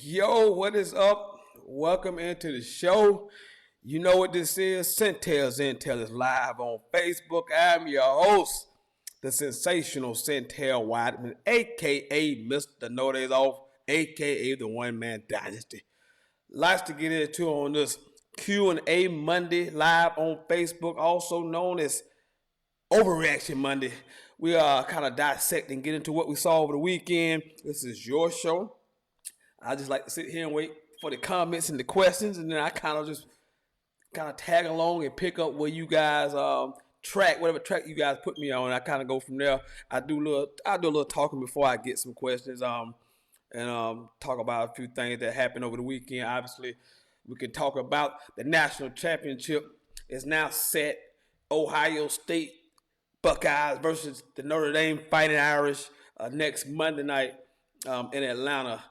Yo, what is up? Welcome into the show. You know what this is? Sentell is live on Facebook. I'm your host, the sensational Sentell Whiteman, aka Mr. No Days Off, aka the One Man Dynasty. Lots to get into on this Q&A Monday live on Facebook, also known as Overreaction Monday. We are kind of dissect and get into what we saw over the weekend. This is your show. I just like to sit here and wait for the comments and the questions, and then I kind of tag along and pick up where you guys track whatever track you guys put me on. I kind of go from there. I do a little talking before I get some questions and talk about a few things that happened over the weekend. Obviously, we can talk about the national championship is now set. Ohio State Buckeyes versus the Notre Dame Fighting Irish next Monday night in Atlanta.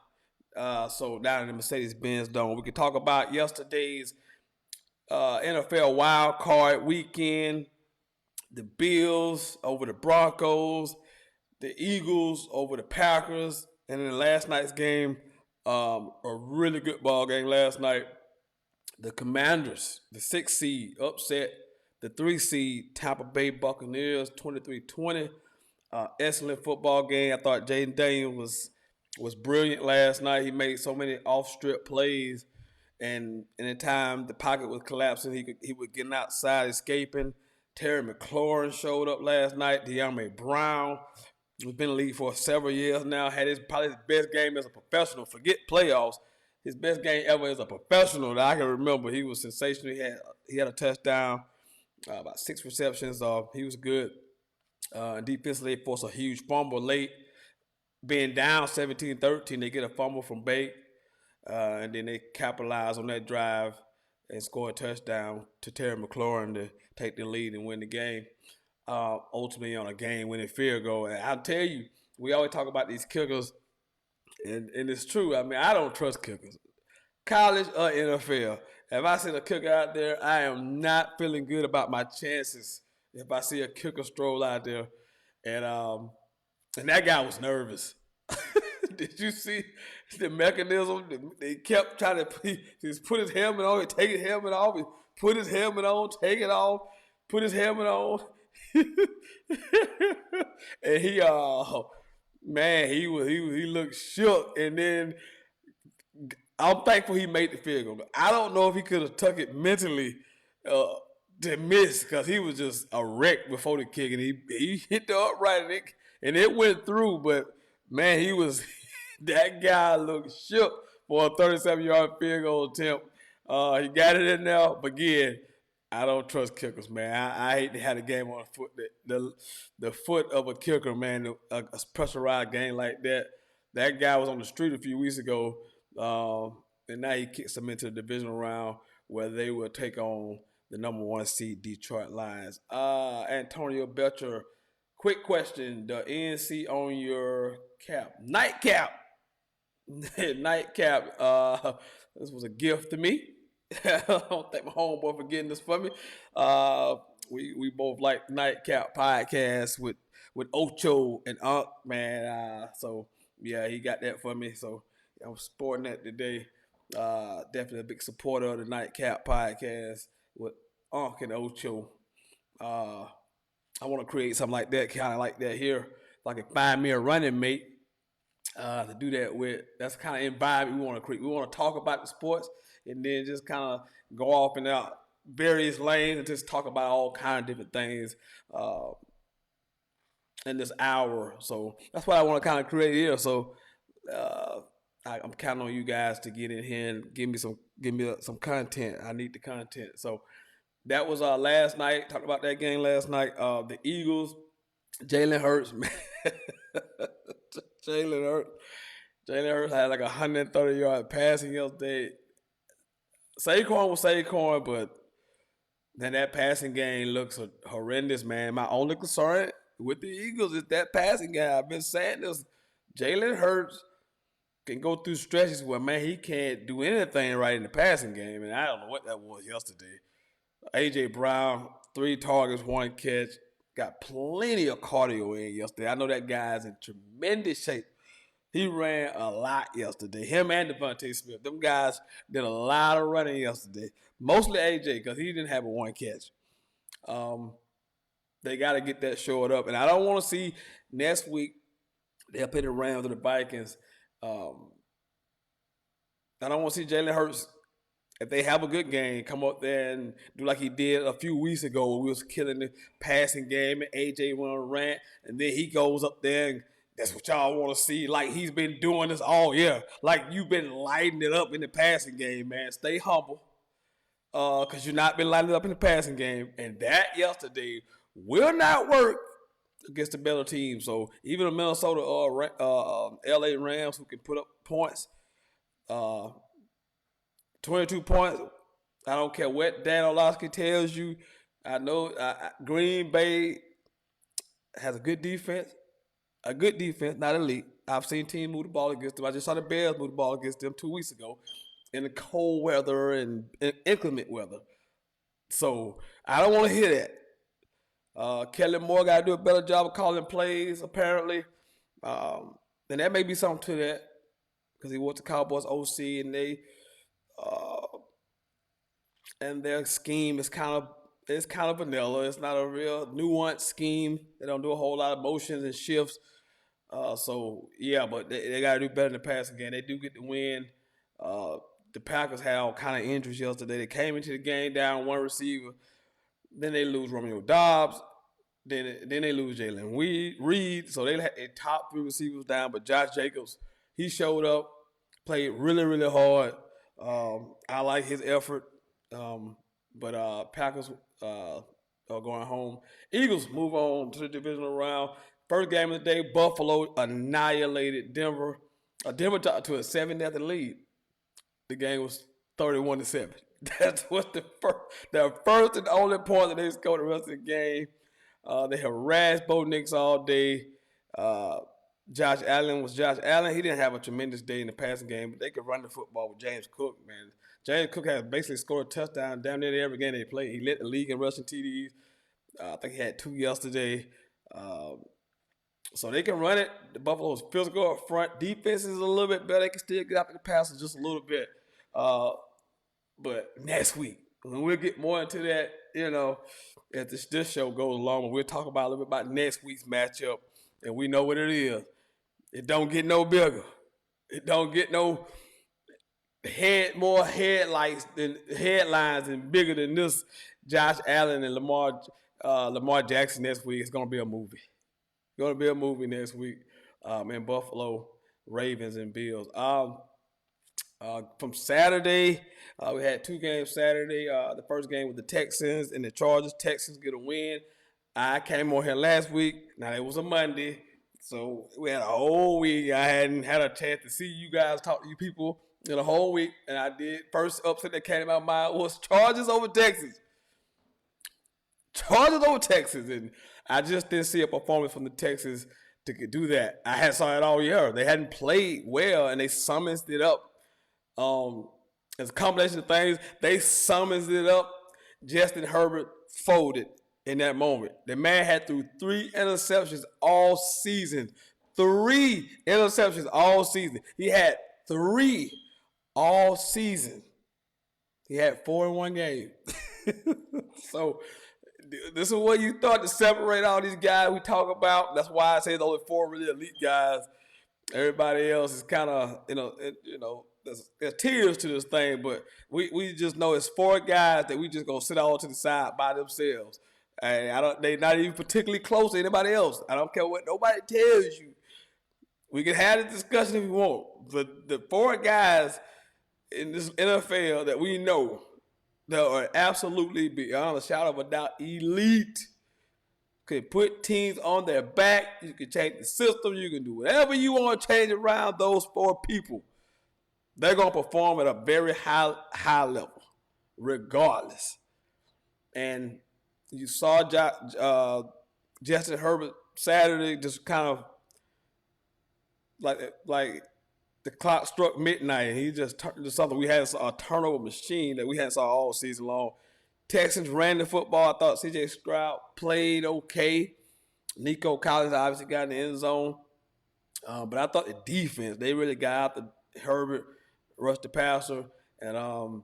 So down in the Mercedes-Benz Dome. We could talk about yesterday's NFL wild card weekend. The Bills over the Broncos. The Eagles over the Packers. And then last night's game, a really good ball game last night. The Commanders, the 6th seed, upset the 3 seed Tampa Bay Buccaneers 23-20. Excellent football game. I thought Jaden Daniels was brilliant last night. He made so many off-strip plays, and in the time the pocket was collapsing, he was getting outside, escaping. Terry McLaurin showed up last night. De'Ami Brown, who's been in the league for several years now, had probably his best game as a professional. Forget playoffs. His best game ever as a professional that I can remember. He was sensational. He had a touchdown, about 6 receptions. He was good. Defensively, forced a huge fumble late. Being down 17-13, they get a fumble from Bate, and then they capitalize on that drive and score a touchdown to Terry McLaurin to take the lead and win the game, ultimately on a game-winning field goal. And I'll tell you, we always talk about these kickers, and it's true. I mean, I don't trust kickers, college or NFL. If I see a kicker out there, I am not feeling good about my chances if I see a kicker stroll out there. And that guy was nervous. Did you see the mechanism? They kept trying to just put his helmet on, take his helmet off, put his helmet on, take it off, put his helmet on. And he looked shook. And then I'm thankful he made the field goal. I don't know if he could have took it mentally to miss, because he was just a wreck before the kick, and he hit the upright and it went through. But man, that guy looked shook for a 37-yard field goal attempt. He got it in there, but again, I don't trust kickers, man. I hate to have a game on the foot, the foot of a kicker, man. A pressurized game like that. That guy was on the street a few weeks ago, and now he kicks them into the divisional round where they will take on the number 1 seed Detroit Lions. Antonio Belcher, quick question: the NC on your cap, nightcap, nightcap. This was a gift to me. I don't thank my homeboy for getting this for me. We both like Nightcap podcast with Ocho and Unc, man. So yeah, he got that for me. So I'm sporting that today. Definitely a big supporter of the Nightcap podcast with Unc and Ocho. I want to create something like that, kind of like that here. If I can find me a running mate to do that with, that's the kind of environment we want to create. We want to talk about the sports and then just kind of go off in out various lanes and just talk about all kind of different things in this hour. So that's what I want to kind of create here. So I'm counting on you guys to get in here and give me some content. I need the content. So that was last night. Talked about that game last night. The Eagles, Jalen Hurts, man. Jalen Hurts had like 130-yard passing yesterday. Saquon was Saquon, but then that passing game looks horrendous, man. My only concern with the Eagles is that passing game. I've been saying this. Jalen Hurts can go through stretches where, man, he can't do anything right in the passing game, and I don't know what that was yesterday. A.J. Brown, 3 targets, 1 catch. Got plenty of cardio in yesterday. I know that guy's in tremendous shape. He ran a lot yesterday. Him and Devontae Smith. Them guys did a lot of running yesterday. Mostly AJ because he didn't have a one catch. Um, they got to get that shored up. And I don't want to see next week they'll play the Rams or the Vikings. Um, I don't want to see Jalen Hurts, if they have a good game, come up there and do like he did a few weeks ago when we was killing the passing game and AJ went on a rant, and then he goes up there and that's what y'all want to see. Like he's been doing this all year. Like you've been lighting it up in the passing game, man. Stay humble. Because you've not been lighting it up in the passing game. And that yesterday will not work against the better team. So even the Minnesota LA Rams who can put up points, 22 points. I don't care what Dan Orlovsky tells you. I know Green Bay has a good defense, not elite. I've seen teams move the ball against them. I just saw the Bears move the ball against them 2 weeks ago in the cold weather and inclement weather. So I don't want to hear that. Kellen Moore got to do a better job of calling plays, apparently. And that may be something to that because he was the Cowboys OC and their scheme is kind of vanilla. It's not a real nuanced scheme. They don't do a whole lot of motions and shifts. But they got to do better in the passing game. They do get the win. The Packers had all kind of injuries yesterday. They came into the game down one receiver. Then they lose Romeo Doubs. Then they lose Jalen Reed. So they had their top 3 receivers down. But Josh Jacobs, he showed up, played really, really hard. I like his effort. But Packers are going home. Eagles move on to the divisional round. First game of the day, Buffalo annihilated Denver. Denver got to a 7-0 lead. The game was 31-7. That's what the first and only point that they scored the rest of the game. They harassed Bo Nix all day. Josh Allen was Josh Allen. He didn't have a tremendous day in the passing game, but they could run the football with James Cook, man. James Cook has basically scored a touchdown down near every game they played. He led the league in rushing TDs. I think he had 2 yesterday. So they can run it. The Buffalo's physical up front. Defense is a little bit better. They can still get after the passes just a little bit. But next week, when we'll get more into that, as this show goes along, we'll talk about a little bit about next week's matchup. And we know what it is. It don't get no bigger. It don't get no more headlines and bigger than this. Josh Allen and Lamar Jackson next week. It's gonna be a movie. It's gonna be a movie next week. In Buffalo, Ravens and Bills. From Saturday, we had 2 games Saturday. The first game with the Texans and the Chargers. Texans get a win. I came on here last week. Now it was a Monday, so we had a whole week. I hadn't had a chance to see you guys, talk to you people in a whole week, and I did. First upset that came to my mind was Chargers over Texans. And I just didn't see a performance from the Texans to do that. I had saw it all year. They hadn't played well, and they summoned it up. As a combination of things, they summoned it up. Justin Herbert folded in that moment. The man had threw 3 interceptions all season. 3 interceptions all season. He had 3 all season. He had 4 in one game. So this is what you thought to separate all these guys we talk about. That's why I say there's only 4 really elite guys. Everybody else is kind of, there's tears to this thing, but we just know it's 4 guys that we just gonna sit all to the side by themselves. And they're not even particularly close to anybody else. I don't care what nobody tells you. We can have this discussion if you want. But the 4 guys in this NFL that we know that are absolutely beyond a shadow of a doubt elite, could put teams on their back. You can change the system. You can do whatever you want to change around those 4 people. They're going to perform at a very high level, regardless. And you saw Justin Herbert Saturday just kind of like the clock struck midnight, and he just turned into something. We had a turnover machine that we hadn't saw all season long. Texans ran the football. I thought C.J. Stroud played okay. Nico Collins obviously got in the end zone. But I thought the defense, they really got out the Herbert, rushed the passer, and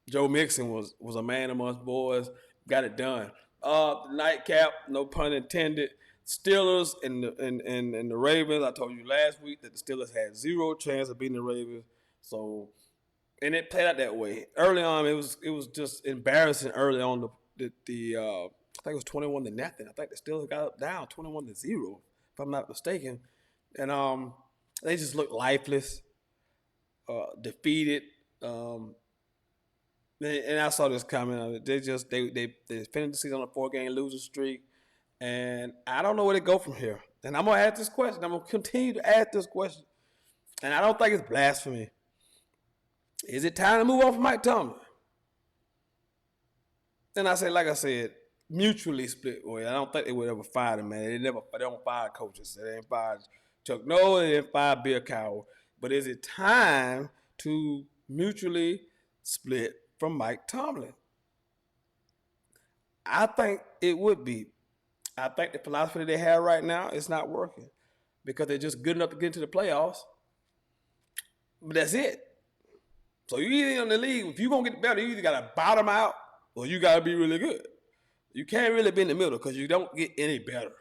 Joe Mixon was a man amongst boys, got it done. The nightcap, no pun intended. Steelers and the Ravens. I told you last week that the Steelers had zero chance of beating the Ravens. So, and it played out that way. Early on, it was just embarrassing. Early on, I think it was 21-0. I think the Steelers got up down 21-0, if I'm not mistaken, and they just looked lifeless, defeated. And I saw this coming. They finished the season on a 4-game losing streak, and I don't know where to go from here. And I'm gonna ask this question. I'm gonna continue to ask this question, and I don't think it's blasphemy. Is it time to move on from Mike Tomlin? And like I said, mutually split. Well, I don't think they would ever fire him, man. They don't fire coaches. They ain't fired Chuck Noll. They didn't fire Bill Cowher. But is it time to mutually split from Mike Tomlin? I think it would be. I think the philosophy that they have right now is not working because they're just good enough to get into the playoffs. But that's it. So you either in the league, if you're going to get better, you either got to bottom out or you got to be really good. You can't really be in the middle because you don't get any better.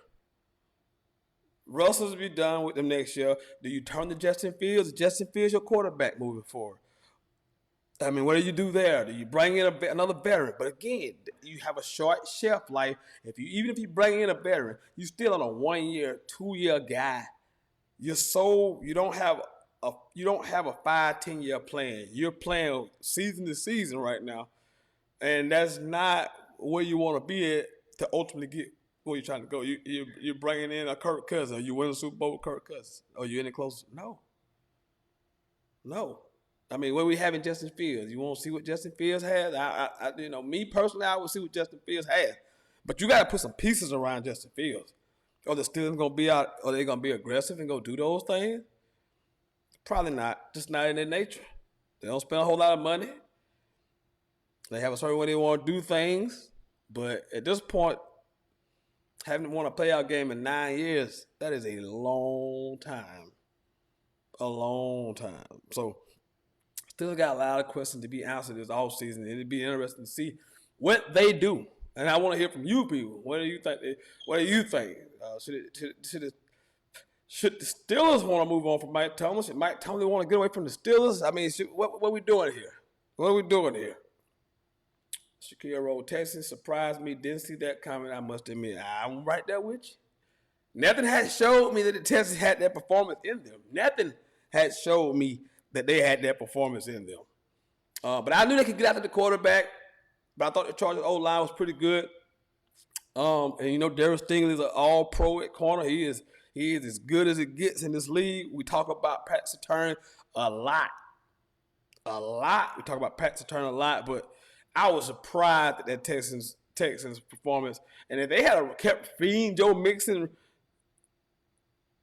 Russell's be done with them next year. Do you turn to Justin Fields? Is Justin Fields your quarterback moving forward? I mean, what do you do there? Do you bring in another veteran? But again, you have a short shelf life. Even if you bring in a veteran, you're still on a 1-year, 2-year guy. You don't have a 5-10 year plan. You're playing season to season right now, and that's not where you want to be at to ultimately get where you're trying to go. You're bringing in a Kirk Cousins. Are you winning the Super Bowl with Kirk Cousins? Are you any closer? No. I mean, what we have in Justin Fields? You want to see what Justin Fields has? Me personally, I would see what Justin Fields has. But you got to put some pieces around Justin Fields. Are the Steelers going to be out? Are they going to be aggressive and go do those things? Probably not. Just not in their nature. They don't spend a whole lot of money. They have a certain way they want to do things. But at this point, having won a playoff game in 9 years, that is a long time. A long time. So, still got a lot of questions to be answered this offseason. It'd be interesting to see what they do. And I want to hear from you people. What do you think? Should the Steelers want to move on from Mike Tomlin? Should Mike Tomlin want to get away from the Steelers? I mean, what are we doing here? What are we doing here? Shakira Road, Texas, surprised me. Didn't see that coming, I must admit. I'm right there with you. Nothing had showed me that the Texans had that performance in them. Nothing had showed me that they had that performance in them. But I knew they could get after the quarterback. But I thought the Chargers O-line was pretty good. And Darryl Stingley is an all-pro at corner. He is as good as it gets in this league. We talk about Pat Surtain a lot. We talk about Pat Surtain a lot, but I was surprised at that Texans performance. And if they had kept feeding Joe Mixon,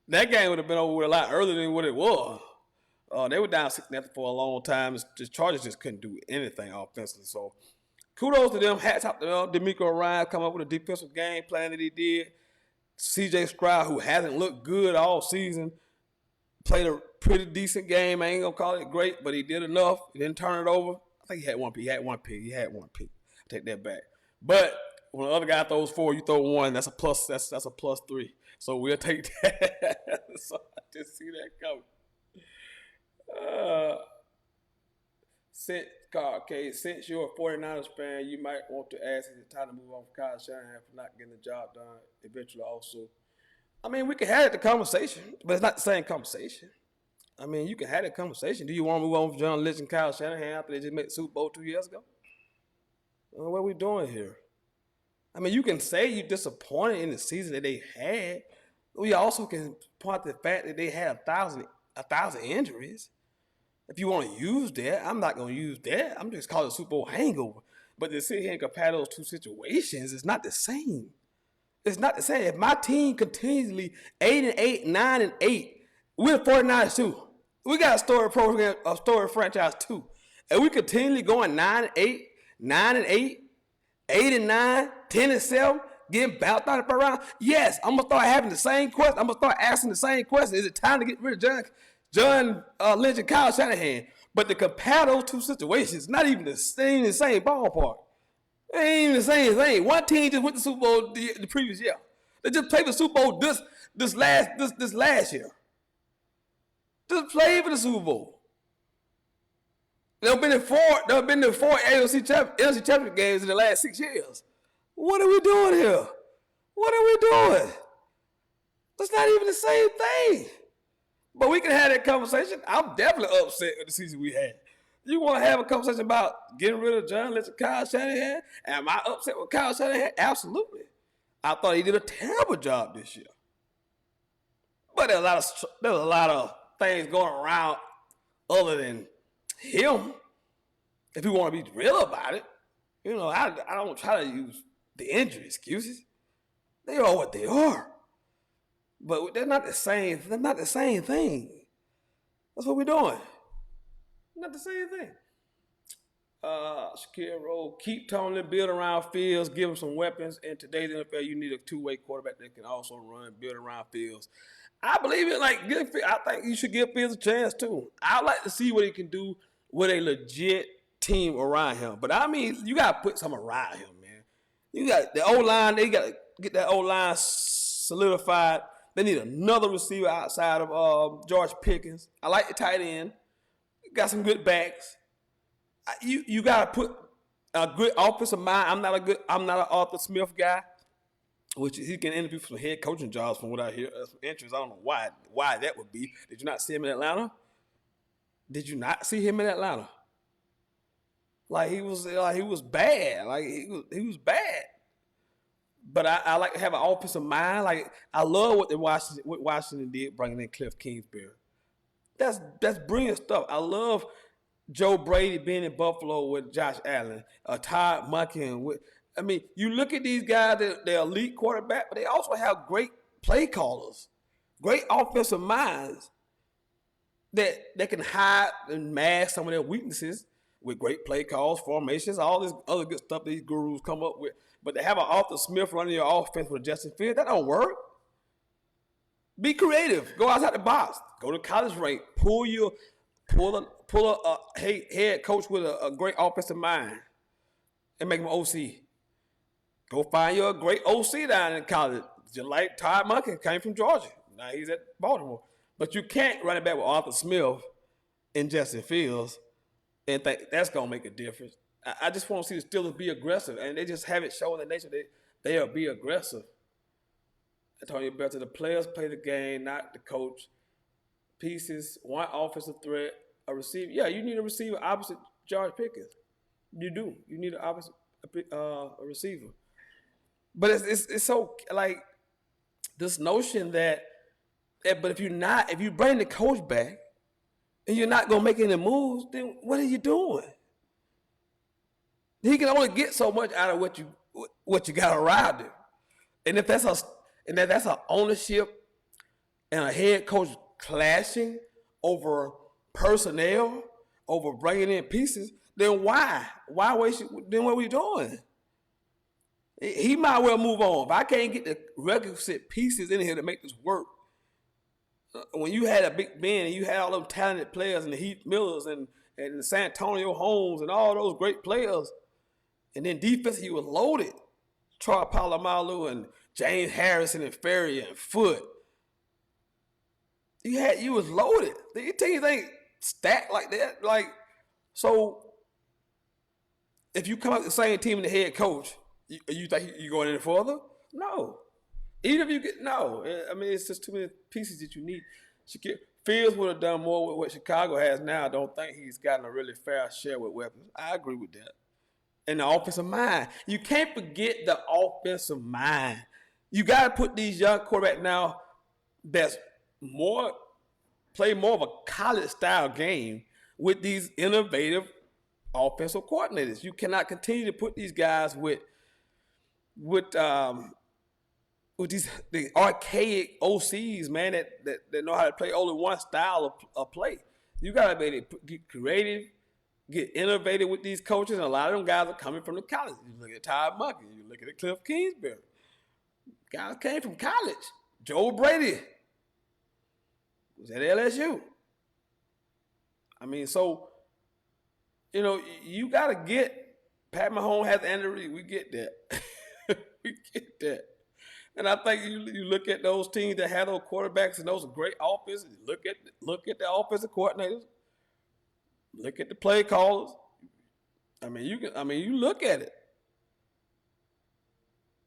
that game would have been over with a lot earlier than what it was. They were down 6-0 for a long time. The Chargers just couldn't do anything offensively. So kudos to them. Hats off to them. D'Amico Ryan come up with a defensive game plan that he did. C.J. Stroud, who hasn't looked good all season, played a pretty decent game. I ain't going to call it great, but he did enough. He didn't turn it over. I think he had one pick. He had one pick. I take that back. But when the other guy throws 4, you throw 1. That's a plus. That's a +3. So we'll take that. So I just see that coming. Since you're a 49ers fan, you might want to ask if it's time to move on from Kyle Shanahan for not getting the job done eventually also. I mean, we can have the conversation, but it's not the same conversation. I mean, you can have that conversation. Do you want to move on from John Lynch and Kyle Shanahan after they just made the Super Bowl 2 years ago? Well, what are we doing here? I mean, you can say you're disappointed in the season that they had. We also can point to the fact that they had a thousand injuries. If you want to use that, I'm not going to use that. I'm just calling it a Super Bowl hangover. But to sit here and compare those two situations, it's not the same. It's not the same. If my team continuously 8-8, 9-8, we're 49ers too. We got a story program, a story franchise too. And we continually going 9-8, 9-8, 8-9, 10-7. getting bounced out around. Yes, I'm gonna start having the same question. I'm gonna start asking the same question. Is it time to get rid of John Lynch and Kyle Shanahan? But to compare those two situations, not even the same ballpark. It ain't even the same thing. One team just went to the Super Bowl the previous year. They just played the Super Bowl this last year. Just played for the Super Bowl. There have been in four AFC championship games in the last 6 years. What are we doing here? What are we doing? That's not even the same thing. But we can have that conversation. I'm definitely upset with the season we had. You want to have a conversation about getting rid of John Lynch and Kyle Shanahan? Am I upset with Kyle Shanahan? Absolutely. I thought he did a terrible job this year. But there's a lot of things going around other than him. If you want to be real about it, I don't try to use the injury excuses. They are what they are. But they're not the same. They're not the same thing. That's what we're doing. Not the same thing. Shakir Rowe, keep Tomlin, build around Fields, give him some weapons. In today's NFL, you need a two-way quarterback that can also run, build around Fields. I believe it. I think you should give Fields a chance too. I'd like to see what he can do with a legit team around him. But I mean, you gotta put some around him, man. You got the O-line. They gotta get that O-line solidified. They need another receiver outside of George Pickens. I like the tight end. Got some good backs. You gotta put a good offensive mind. I'm not an Arthur Smith guy, which he can interview for some head coaching jobs from what I hear. Some interest. I don't know why that would be. Did you not see him in Atlanta? Did you not see him in Atlanta? He was bad. He was bad. But I like to have an offensive mind. I love what Washington did, bringing in Cliff Kingsbury. That's brilliant stuff. I love Joe Brady being in Buffalo with Josh Allen, Todd Monken. You look at these guys, they're elite quarterback, but they also have great play callers, great offensive minds that can hide and mask some of their weaknesses with great play calls, formations, all this other good stuff these gurus come up with. But to have an Arthur Smith running your offense with Justin Fields, that don't work. Be creative. Go outside the box. Go to college rank. Pull a head coach with a great offensive mind and make him OC. Go find you a great OC down in college. Just like Todd Monken came from Georgia. Now he's at Baltimore. But you can't run it back with Arthur Smith and Justin Fields and think that's going to make a difference. I just want to see the Steelers be aggressive, and they just haven't shown the nation that they'll be aggressive. I told you better, the players play the game, not the coach. Pieces, one offensive threat, a receiver. Yeah, you need a receiver opposite George Pickens. You do. You need a receiver. But it's so this notion that but if you bring the coach back and you're not gonna make any moves, then what are you doing? He can only get so much out of what you got around him. And if that's a ownership and a head coach clashing over personnel, over bringing in pieces, then why? Why waste it? Then what are we doing? He might well move on. If I can't get the requisite pieces in here to make this work, when you had a Big Ben and you had all them talented players and the Heath Millers and the San Antonio Holmes and all those great players, and then defense, he was loaded. Troy Polamalu and James Harrison and Ferry and Foote. You was loaded. These teams ain't stacked like that. So if you come up with the same team and the head coach, you think you're going any further? No. Even if you get it's just too many pieces that you need. Fields would have done more with what Chicago has now. I don't think he's gotten a really fair share with weapons. I agree with that. And the offensive mind. You can't forget the offensive mind. You got to put these young quarterbacks now that's play more of a college-style game with these innovative offensive coordinators. You cannot continue to put these guys with the archaic OCs, man, that know how to play only one style of play. You got to be able to get creative, get innovative with these coaches, and a lot of them guys are coming from the college. You look at Todd Monken, you look at Cliff Kingsbury. Guys came from college. Joe Brady was at LSU. I mean, so you got to get Pat Mahomes has Andy Reid. We get that. We get that. And I think you look at those teams that have those quarterbacks and those great offenses. Look at the offensive coordinators. Look at the play callers. I mean, you can. I mean, you look at it.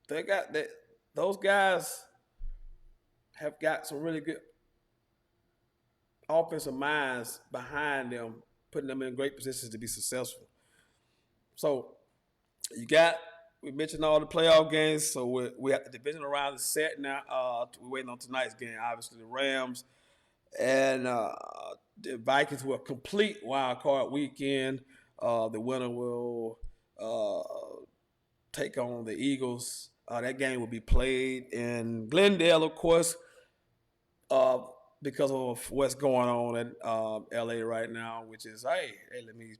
They got that. Those guys have got some really good offensive minds behind them, putting them in great positions to be successful. So you got. We mentioned all the playoff games, so we have the divisional round is set now. We're waiting on tonight's game. Obviously, the Rams and the Vikings will complete wild card weekend. The winner will take on the Eagles. That game will be played in Glendale, of course, uh, because of what's going on in LA right now, which is let me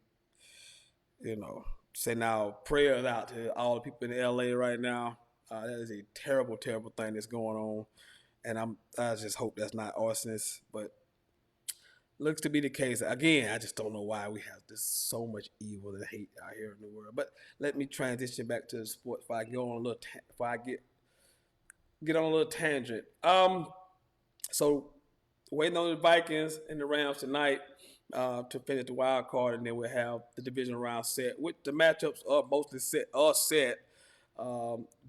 send out prayers out to all the people in LA right now. That is a terrible, terrible thing that's going on, and I just hope that's not arsonist, but looks to be the case. Again, I just don't know why we have this so much evil and hate out here in the world. But let me transition back to the sport if I go on a little if I get on a little tangent. So waiting on the Vikings and the Rams tonight to finish the wild card, and then we'll have the division round set. With the matchups are mostly set.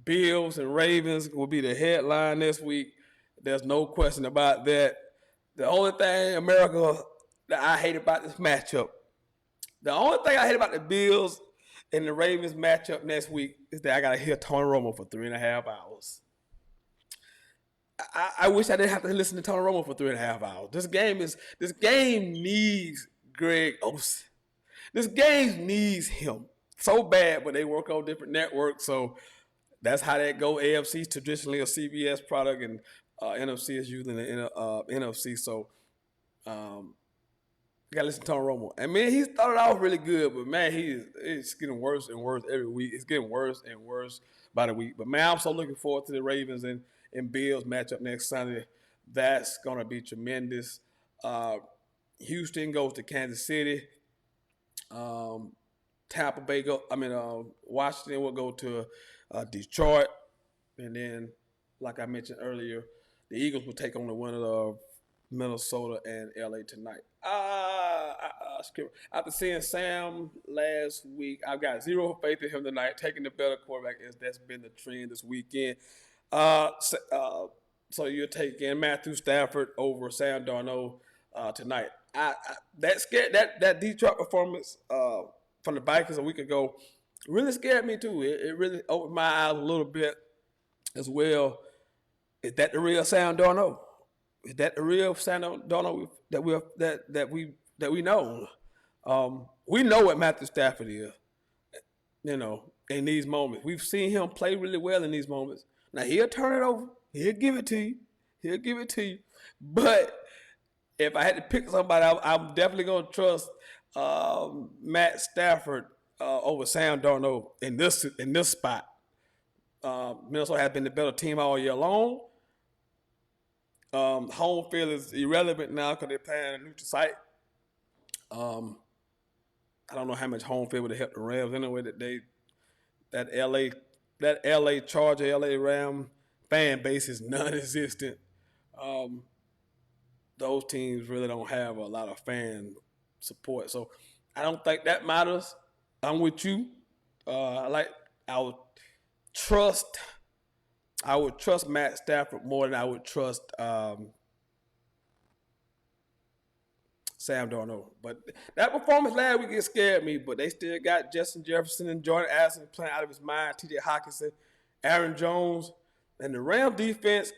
Bills and Ravens will be the headline this week. There's no question about that. The only thing, America, that I hate about this matchup, the only thing I hate about the Bills and the Ravens matchup next week is that I got to hear Tony Romo for 3.5 hours. I wish I didn't have to listen to Tony Romo for 3.5 hours. This game needs Greg Olsen. This game needs him so bad, but they work on different networks, so that's how that go. AFC is traditionally a CBS product, and NFC is usually the NFC. So, you gotta listen to Tony Romo. And man, he started off really good, but man, it's getting worse and worse every week. It's getting worse and worse by the week. But man, I'm so looking forward to the Ravens and Bills matchup next Sunday. That's gonna be tremendous. Houston goes to Kansas City. Tampa Bay Washington will go to Detroit, and then, like I mentioned earlier, the Eagles will take on the winner of Minnesota and LA tonight. After seeing Sam last week, I've got zero faith in him tonight. Taking the better quarterback, that's been the trend this weekend. So you're taking Matthew Stafford over Sam Darnold tonight. That Detroit performance from the Vikings a week ago really scared me too. It really opened my eyes a little bit as well. Is that the real Sam Darnold? Is that the real Sam Darnold that we know? We know what Matthew Stafford is. In these moments, we've seen him play really well in these moments. Now he'll turn it over. He'll give it to you. But if I had to pick somebody, I'm definitely gonna trust Matt Stafford over Sam Darnold in this spot. Minnesota has been the better team all year long. Home field is irrelevant now because they're playing a neutral site. I don't know how much home field would have helped the Rams anyway. That LA Charger, LA Ram fan base is non-existent. Those teams really don't have a lot of fan support, so I don't think that matters. I'm with you. I would trust Matt Stafford more than I would trust Sam Darnold. But that performance last week it scared me. But they still got Justin Jefferson and Jordan Addison playing out of his mind. T.J. Hawkinson, Aaron Jones, and the Rams defense.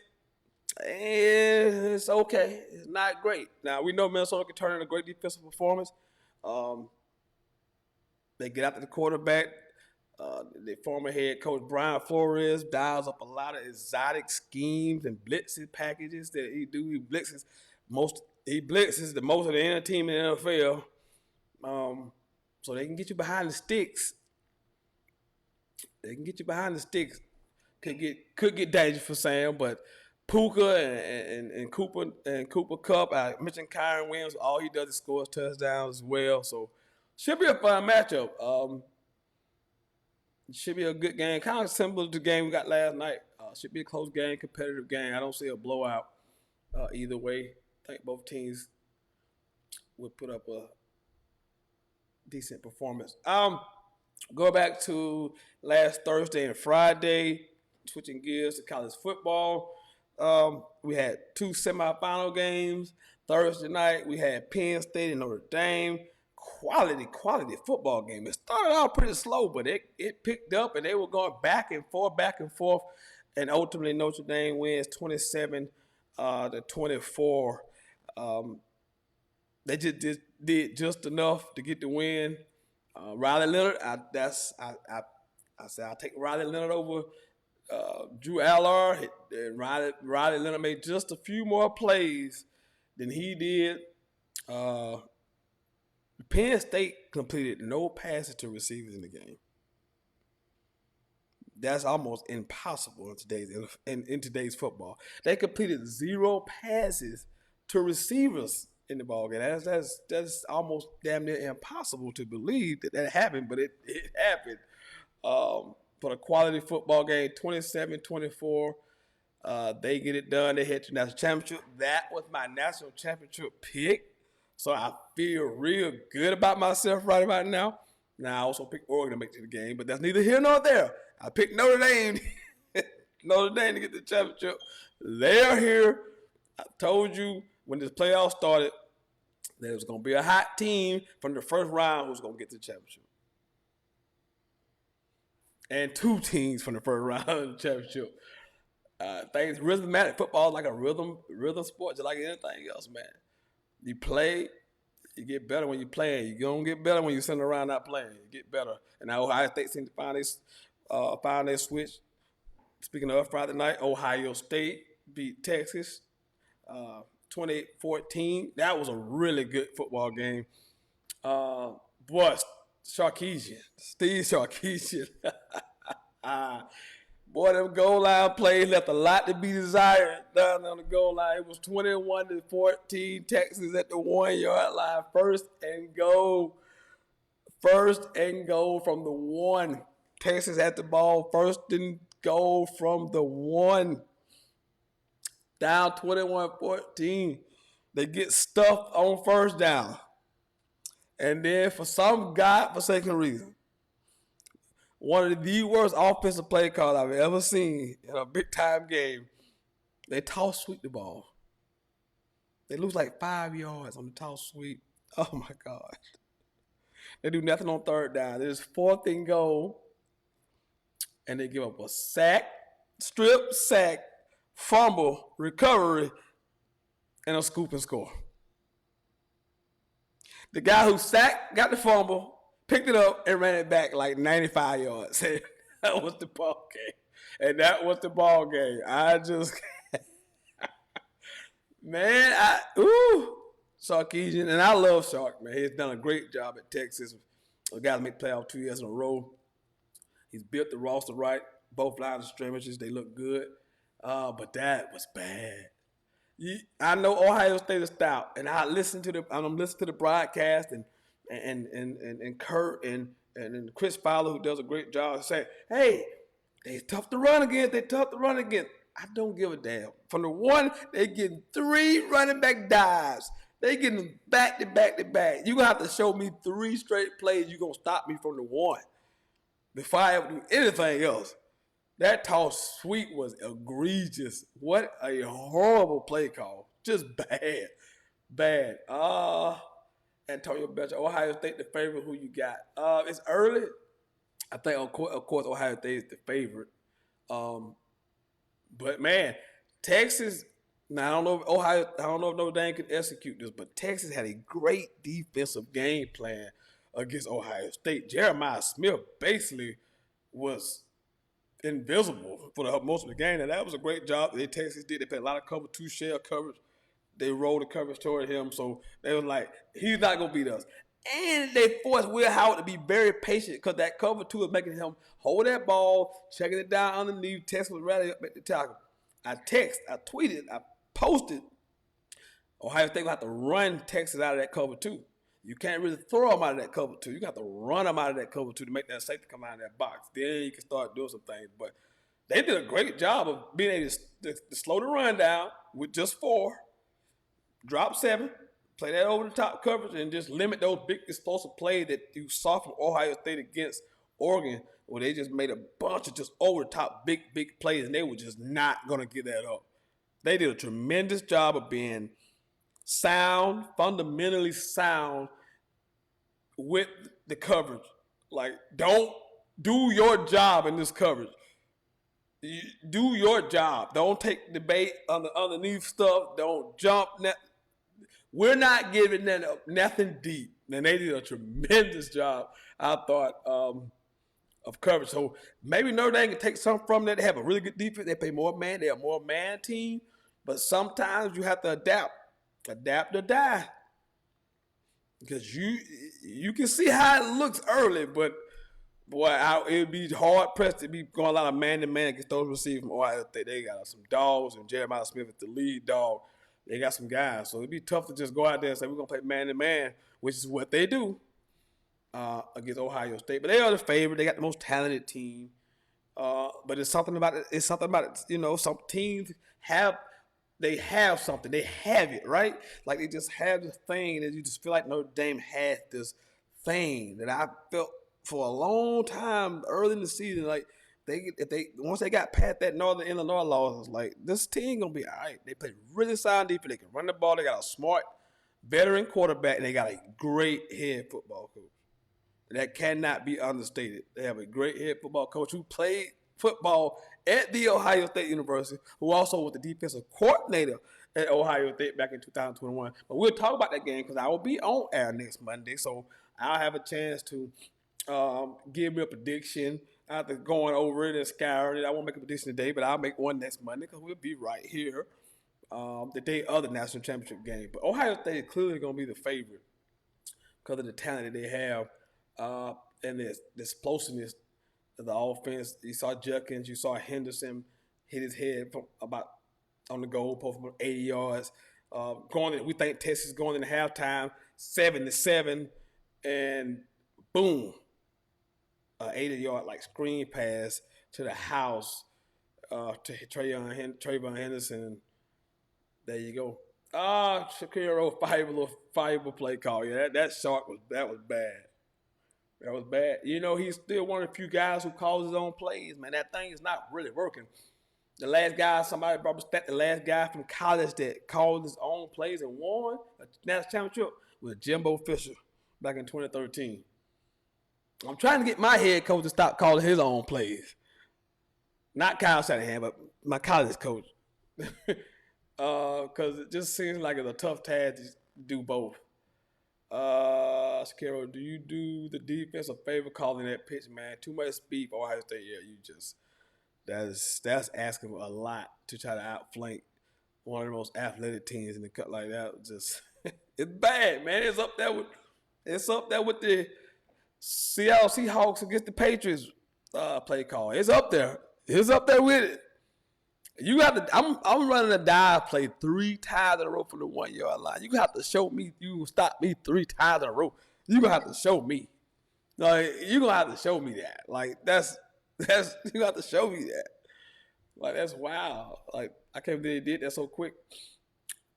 It's okay. It's not great. Now we know Minnesota can turn in a great defensive performance. They get after the quarterback. The former head coach Brian Flores dials up a lot of exotic schemes and blitzing packages that he do. He blitzes the most of the any team in the NFL. So they can get you behind the sticks. Could get dangerous for Sam, but Puka and Cooper Cup. I mentioned Kyron Williams. All he does is scores touchdowns as well. So should be a fun matchup. Should be a good game. Kind of similar to the game we got last night. Should be a close game, competitive game. I don't see a blowout either way. I think both teams would put up a decent performance. Go back to last Thursday and Friday, switching gears to college football. We had two semifinal games. Thursday night, we had Penn State and Notre Dame. Quality football game. It started out pretty slow, but it picked up, and they were going back and forth, and ultimately Notre Dame wins 27 to 24. They just did just enough to get the win. Riley Leonard, I said I'll take Riley Leonard over Drew Allard. And Riley Leonard made just a few more plays than he did. Penn State completed no passes to receivers in the game. That's almost impossible in today's football. They completed 0 passes to receivers in the ball game. That's almost damn near impossible to believe that happened, but it happened. For the quality football game, 27-24. They get it done. They head to national championship. That was my national championship pick. So I feel real good about myself right about now. Now I also picked Oregon to make it to the game, but that's neither here nor there. I picked Notre Dame, Notre Dame to get the championship. They are here. I told you when this playoff started that it was going to be a hot team from the first round who's going to get the championship. And 2 teams from the first round of the championship. Things rhythmatic. Football is like a rhythm sport, just like anything else, man. You play, you get better when you play. You're going to get better when you're sitting around not playing. You get better. And now Ohio State seems to find their switch. Speaking of Friday night, Ohio State beat Texas 28-14. That was a really good football game. Boy, Steve Sarkisian. Boy, them goal line plays left a lot to be desired down on the goal line. It was 21-14. Texas at the 1-yard line. First and goal from the 1. Texas at the ball. First and goal from the 1. Down 21-14. They get stuffed on first down. And then for some godforsaken reason, one of the worst offensive play calls I've ever seen in a big-time game, they toss sweep the ball. They lose like 5 yards on the toss sweep. Oh, my God. They do nothing on third down. There's 4th and goal, and they give up a strip sack, fumble, recovery, and a scoop and score. The guy who sacked got the fumble, picked it up, and ran it back like 95 yards. That was the ball game. And that was the ball game. I just, man, Sarkisian, and I love Sark, man. He's done a great job at Texas. The guys make playoff 2 years in a row. He's built the roster right. Both lines of scrimmages, they look good. But that was bad. I know Ohio State is stout, and I'm listening to the broadcast and Kurt and Chris Fowler, who does a great job, say, hey, they tough to run against. I don't give a damn. From the 1, they getting 3 running back dives. They getting back to back to back. You're going to have to show me 3 straight plays. You're going to stop me from the 1 before I ever do anything else. That toss sweep was egregious. What a horrible play call. Just bad. Bad. Antonio Belcher, Ohio State the favorite. Who you got? It's early. I think, of course, Ohio State is the favorite. But, man, Texas, now I don't know if Notre Dame can execute this, but Texas had a great defensive game plan against Ohio State. Jeremiah Smith basically was invisible for the most of the game, and that was a great job that Texas did. They played a lot of cover, 2-shell coverage. They rolled the coverage toward him, so they was like, he's not going to beat us. And they forced Will Howard to be very patient because that cover two is making him hold that ball, checking it down underneath. Tex was right up at the tackle. I tweeted, I posted. Ohio State will have to run Texas out of that cover two. You can't really throw them out of that cover two. You got to run them out of that cover two to make that safety come out of that box. Then you can start doing some things. But they did a great job of being able to slow the run down with just 4, drop 7, play that over the top coverage, and just limit those big explosive plays that you saw from Ohio State against Oregon, where they just made a bunch of just over the top big plays, and they were just not gonna give that up. They did a tremendous job of being sound, fundamentally sound with the coverage. Like, don't do your job in this coverage. Do your job. Don't take the bait on the underneath stuff. Don't jump. We're not giving them nothing deep. And they did a tremendous job, I thought, of coverage. So maybe Notre Dame can take something from that. They have a really good defense. They play more man. They're a more man team. But sometimes you have to adapt. Adapt or die. Because you can see how it looks early, but boy, it'd be hard pressed to be going a lot of man-to-man against those receivers from Ohio State. They got some dogs, and Jeremiah Smith is the lead dog. They got some guys. So it'd be tough to just go out there and say, we're going to play man-to-man, which is what they do against Ohio State. But they are the favorite. They got the most talented team. But it's something about it. It's something about it. You know, some teams have something. They have it, right? Like they just have this thing that you just feel like Notre Dame had this thing that I felt for a long time early in the season. Like once they got past that Northern Illinois loss, it's like this team gonna be all right. They play really sound defense. They can run the ball. They got a smart veteran quarterback, and they got a great head football coach. That cannot be understated. They have a great head football coach who played football at the Ohio State University, who also was the defensive coordinator at Ohio State back in 2021. But we'll talk about that game because I will be on air next Monday, so I'll have a chance to give me a prediction after going over it and scouring it. I won't make a prediction today, but I'll make one next Monday because we'll be right here the day of the national championship game. But Ohio State is clearly going to be the favorite because of the talent that they have and the explosiveness of the offense. You saw Judkins, you saw Henderson hit his head from about on the goal post from 80 yards. We think Texas going into halftime 7-7, and boom, 80-yard like screen pass to the house to Trayvon Henderson. There you go. Shakiro, fireball play call. Yeah, that was bad. That was bad. You know, he's still one of the few guys who calls his own plays, man. That thing is not really working. The last guy, somebody brought up stat, the last guy from college that called his own plays and won a national championship was Jimbo Fisher back in 2013. I'm trying to get my head coach to stop calling his own plays. Not Kyle Shanahan, but my college coach. Because it just seems like it's a tough task to do both. Shakiro, do you do the defense a favor calling that pitch, man? Too much speed for Ohio State. Yeah, that's asking a lot to try to outflank one of the most athletic teams in the cut like that. Just it's bad, man. It's up there with the Seattle Seahawks against the Patriots play call. It's up there. It's up there with it. You got to. I'm running a dive play 3 times in a row from the 1-yard line. You have to show me. You stop me 3 times in a row. You gonna have to show me. Like you gonna have to show me that. Like that's you have to show me that. Like that's wild. Like I can't believe they did that so quick.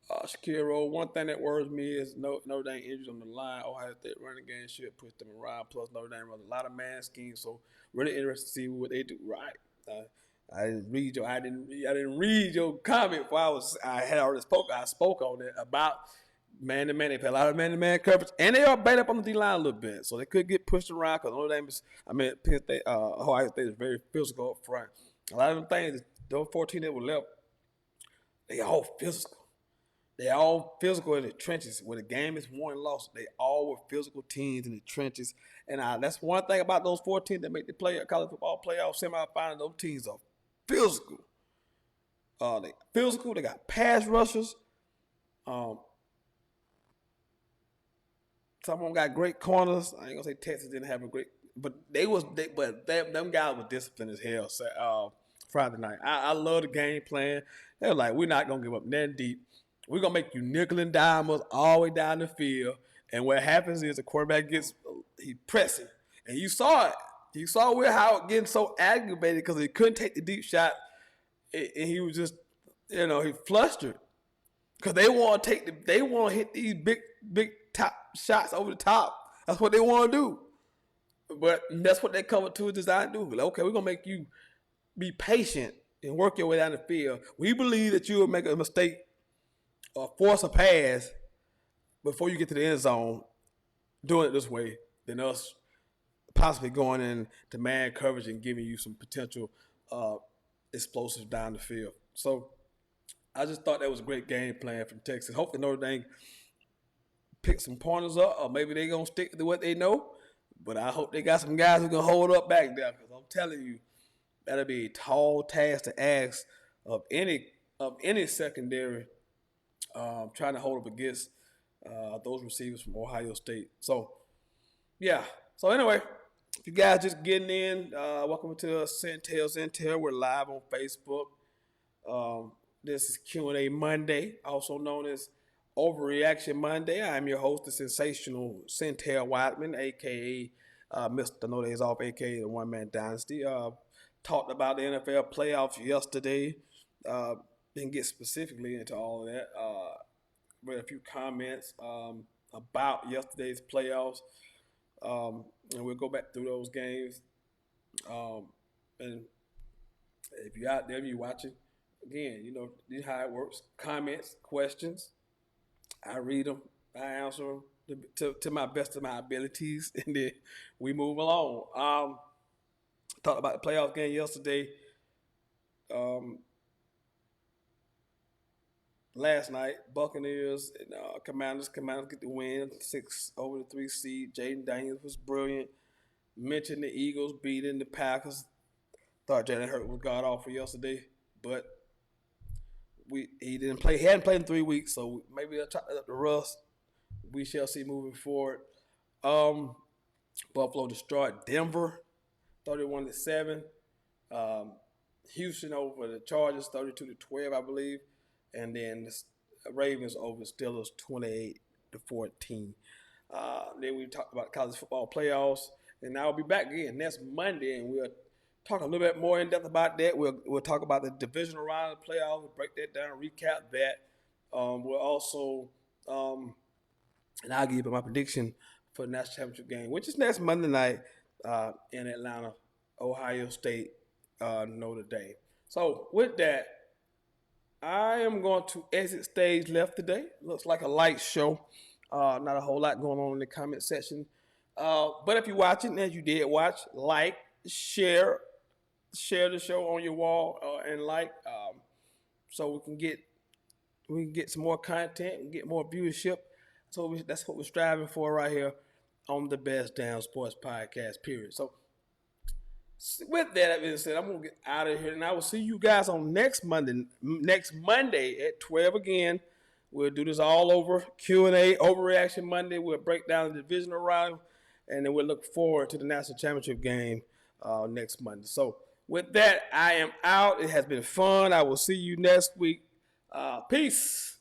Shakiro, one thing that worries me is Notre Dame injuries on the line. Ohio State running game should push them around. Plus Notre Dame runs a lot of man schemes, so really interested to see what they do. Right. I didn't read your comment before I spoke on it about man-to-man. They play a lot of man-to-man coverage, and they are banged up on the D-line a little bit, so they could get pushed around because Notre Dame Penn State, Ohio State is very physical up front. A lot of them things, those 14 that were left, they all physical. They all physical in the trenches. When the game is won and lost, they all were physical teams in the trenches. And that's one thing about those 14 that make the college football playoff semifinal. Those teams are physical. They physical. They got pass rushers. Some of them got great corners. I ain't gonna say Texas didn't have a great, but them guys were disciplined as hell. So, Friday night, I love the game plan. They're like, we're not gonna give up nothing deep. We're gonna make you nickel and dime us all the way down the field. And what happens is the quarterback gets he pressing, and you saw it. You saw Will Howard getting so aggravated because he couldn't take the deep shot, and he was just, he flustered because they want to hit these big top shots over the top. That's what they want to do. But that's what they cover two is designed to do. Like, okay, we're gonna make you be patient and work your way down the field. We believe that you will make a mistake or force a pass before you get to the end zone, doing it this way, than us possibly going in to man coverage and giving you some potential explosives down the field. So I just thought that was a great game plan from Texas. Hopefully Notre Dame pick some pointers up, or maybe they're going to stick to what they know. But I hope they got some guys who can hold up back there, because I'm telling you, that'll be a tall task to ask of any secondary trying to hold up against those receivers from Ohio State. So, yeah. So, anyway, if you guys just getting in, welcome to Sentell. We're live on Facebook. This is Q&A Monday, also known as Overreaction Monday. I'm your host, the sensational Sentell Whiteman, a.k.a. Mr. No Days Off, a.k.a. the One Man Dynasty. Talked about the NFL playoffs yesterday. Didn't get specifically into all of that. Read a few comments about yesterday's playoffs. And we'll go back through those games. And if you're out there, you're watching, again, this is how it works. Comments, questions, I read them, I answer them to my best of my abilities, and then we move along. Talked about the playoff game yesterday. Last night, Buccaneers and Commanders get the win, 6 over the 3 seed. Jaden Daniels was brilliant. Mentioned the Eagles beating the Packers. Thought Jalen Hurts was god awful yesterday, but he didn't play. He hadn't played in 3 weeks, so maybe they'll chop up the rust. We shall see moving forward. Buffalo destroyed Denver, 31-7. Houston over the Chargers, 32-12, I believe. And then the Ravens over Steelers, 28-14. Then we talked about college football playoffs, and I'll be back again next Monday, and we'll talk a little bit more in depth about that. We'll talk about the divisional round of the playoffs. We'll break that down, recap that. We'll also, and I'll give you my prediction for the national championship game, which is next Monday night in Atlanta, Ohio State, Notre Dame. So with that, I am going to exit stage left today. Looks like a light show. Not a whole lot going on in the comment section. But if you're watching, as you did watch, like, share the show on your wall and like, so we can get some more content and get more viewership. So that's what we're striving for right here on the Best Damn Sports Podcast, period. So with that being said, I'm gonna get out of here, and I will see you guys on next Monday at 12 again. We'll do this all over. Q&A, Overreaction Monday. We'll break down the divisional round, and then we'll look forward to the national championship game next Monday. So with that, I am out. It has been fun. I will see you next week. Peace.